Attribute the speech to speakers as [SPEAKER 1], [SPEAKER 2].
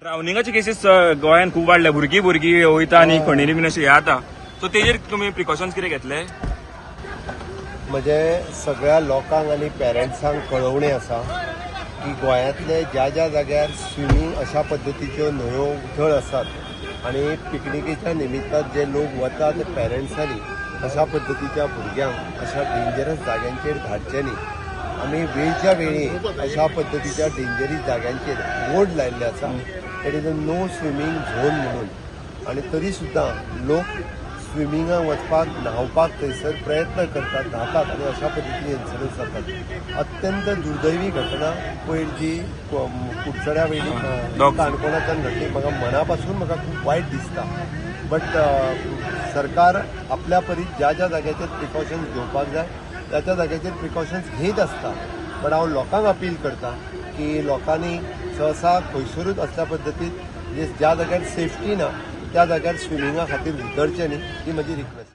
[SPEAKER 1] ड्रावनिंगाचे cases गोंयान खूप वाढल्या. भुरगीं वयता आनी खणींनी बीन अशें हे जाता. सो तेजेर तुमी प्रिकॉशन्स कितें घेतले?
[SPEAKER 2] म्हणजे सगळ्या लोकांक आनी पेरंट्सांक कळवणें आसा की गोंयांतले ज्या ज्या जाग्यार स्विमींग अशा पद्दतीच्यो न्हंयो उथळ आसात आनी पिकनिकेच्या निमित्तान जे लोक वता ते पेरंट्सांनी अशा पद्दतीच्या भुरग्यांक अशा डेंजरस जाग्यांचेर धाडचे न्ही. आमी वेळच्या वेळी अशा पद्दतीच्या डेंजरीस जाग्यांचेर बोर्ड लायल्ले आसा. It is a no swimming zone म्हणून. आनी तरी सुद्दां लोक स्विमिंगाक वचपाक न्हावपाक थंयसर प्रयत्न करतात, न्हातात आनी अशा पद्दतीन इन्सिडंट्स जातात. अत्यंत दुर्दैवी घटना पयर जी कुडचड्या वेळी काणकोणाच्यान घडली. म्हाका मना पासून म्हाका खूब वायट दिसता. बट सरकार आपल्या परीत ज्या ज्या जाग्याचेर प्रिकॉशन्स घेवपाक जाय त्या जाग्याचेर प्रिकॉशन्स घेत आसता. बट हांव लोकांक अपील करता की लोकांनी सहसा खंयसरूच असल्या पद्दतीन ज्या जाग्यार सेफ्टी ना त्या जाग्यार स्विमिंगा खातीर उतरचें न्ही. ही म्हजी रिक्वेस्ट.